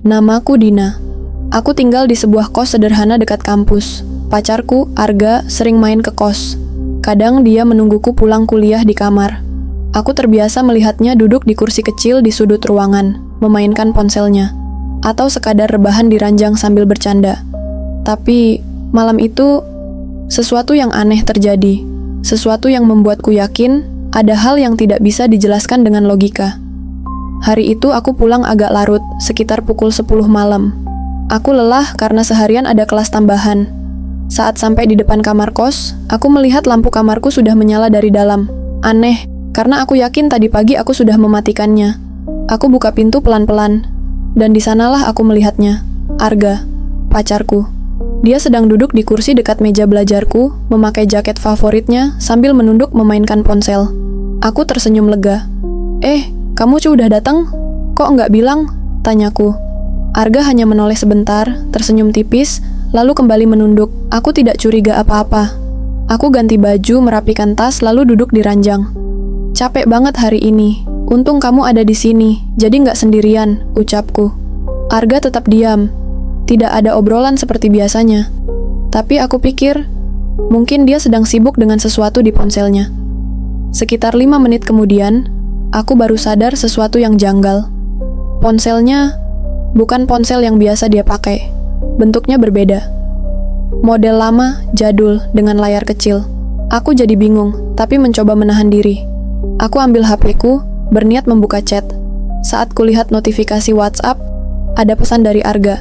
Namaku Dina. Aku tinggal di sebuah kos sederhana dekat kampus. Pacarku, Arga, sering main ke kos. Kadang dia menungguku pulang kuliah di kamar. Aku terbiasa melihatnya duduk di kursi kecil di sudut ruangan, memainkan ponselnya, atau sekadar rebahan di ranjang sambil bercanda. Tapi, malam itu, sesuatu yang aneh terjadi. Sesuatu yang membuatku yakin ada hal yang tidak bisa dijelaskan dengan logika. Hari itu aku pulang agak larut, sekitar pukul 10 malam. Aku lelah karena seharian ada kelas tambahan. Saat sampai di depan kamar kos, aku melihat lampu kamarku sudah menyala dari dalam. Aneh, karena aku yakin tadi pagi aku sudah mematikannya. Aku buka pintu pelan-pelan, dan di sanalah aku melihatnya. Arga, pacarku. Dia sedang duduk di kursi dekat meja belajarku, memakai jaket favoritnya sambil menunduk memainkan ponsel. Aku tersenyum lega. Kamu udah datang? Kok nggak bilang? Tanyaku. Arga hanya menoleh sebentar, tersenyum tipis, lalu kembali menunduk. Aku tidak curiga apa-apa. Aku ganti baju, merapikan tas, lalu duduk di ranjang. Capek banget hari ini. Untung kamu ada di sini, jadi nggak sendirian, ucapku. Arga tetap diam. Tidak ada obrolan seperti biasanya. Tapi aku pikir, mungkin dia sedang sibuk dengan sesuatu di ponselnya. Sekitar 5 menit kemudian, aku baru sadar sesuatu yang janggal. Ponselnya bukan ponsel yang biasa dia pakai. Bentuknya berbeda. Model lama, jadul, dengan layar kecil. Aku jadi bingung, tapi mencoba menahan diri. Aku ambil HP-ku, berniat membuka chat. Saat kulihat notifikasi WhatsApp, ada pesan dari Arga.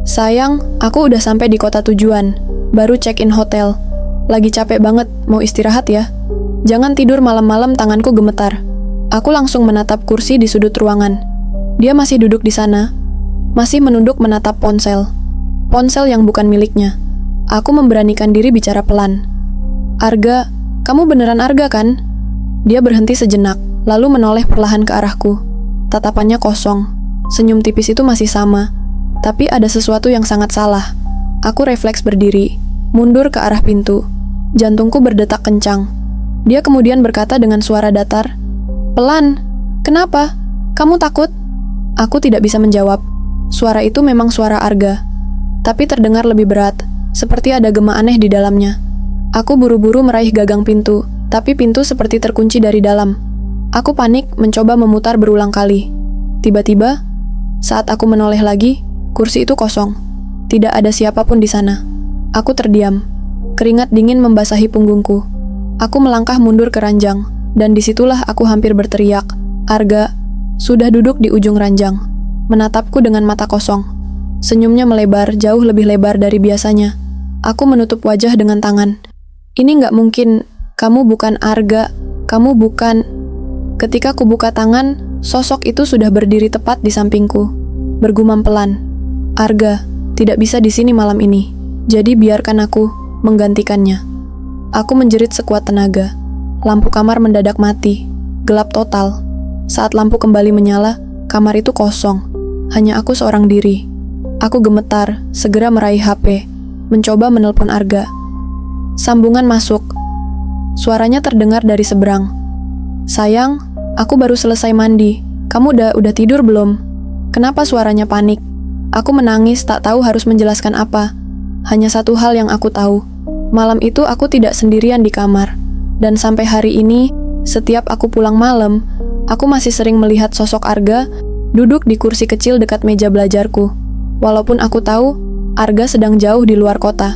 Sayang, aku udah sampai di kota tujuan. Baru check-in hotel. Lagi capek banget, mau istirahat ya? Jangan tidur malam-malam, tanganku gemetar. Aku langsung menatap kursi di sudut ruangan. Dia masih duduk di sana, masih menunduk menatap ponsel. Ponsel yang bukan miliknya. Aku memberanikan diri bicara pelan. Arga, kamu beneran Arga kan? Dia berhenti sejenak, lalu menoleh perlahan ke arahku. Tatapannya kosong. Senyum tipis itu masih sama. Tapi ada sesuatu yang sangat salah. Aku refleks berdiri, mundur ke arah pintu. Jantungku berdetak kencang. Dia kemudian berkata dengan suara datar, "Pelan, kenapa? Kamu takut?" Aku tidak bisa menjawab. Suara itu memang suara Arga, tapi terdengar lebih berat, seperti ada gema aneh di dalamnya. Aku buru-buru meraih gagang pintu, tapi pintu seperti terkunci dari dalam. Aku panik, mencoba memutar berulang kali. Tiba-tiba, saat aku menoleh lagi, kursi itu kosong. Tidak ada siapapun di sana. Aku terdiam. Keringat dingin membasahi punggungku. Aku melangkah mundur ke ranjang, dan disitulah aku hampir berteriak. Arga sudah duduk di ujung ranjang, menatapku dengan mata kosong. Senyumnya melebar, jauh lebih lebar dari biasanya. Aku menutup wajah dengan tangan. Ini nggak mungkin, kamu bukan Arga, kamu bukan... Ketika ku buka tangan, sosok itu sudah berdiri tepat di sampingku. Bergumam pelan, Arga, tidak bisa di sini malam ini, jadi biarkan aku menggantikannya. Aku menjerit sekuat tenaga. Lampu kamar mendadak mati, gelap total. Saat lampu kembali menyala, kamar itu kosong. Hanya aku seorang diri. Aku gemetar, segera meraih HP, mencoba menelpon Arga. Sambungan masuk. Suaranya terdengar dari seberang. Sayang, aku baru selesai mandi. Kamu udah tidur belum? Kenapa suaranya panik? Aku menangis, tak tahu harus menjelaskan apa. Hanya satu hal yang aku tahu. Malam itu aku tidak sendirian di kamar. Dan sampai hari ini, setiap aku pulang malam, aku masih sering melihat sosok Arga duduk di kursi kecil dekat meja belajarku. Walaupun aku tahu, Arga sedang jauh di luar kota.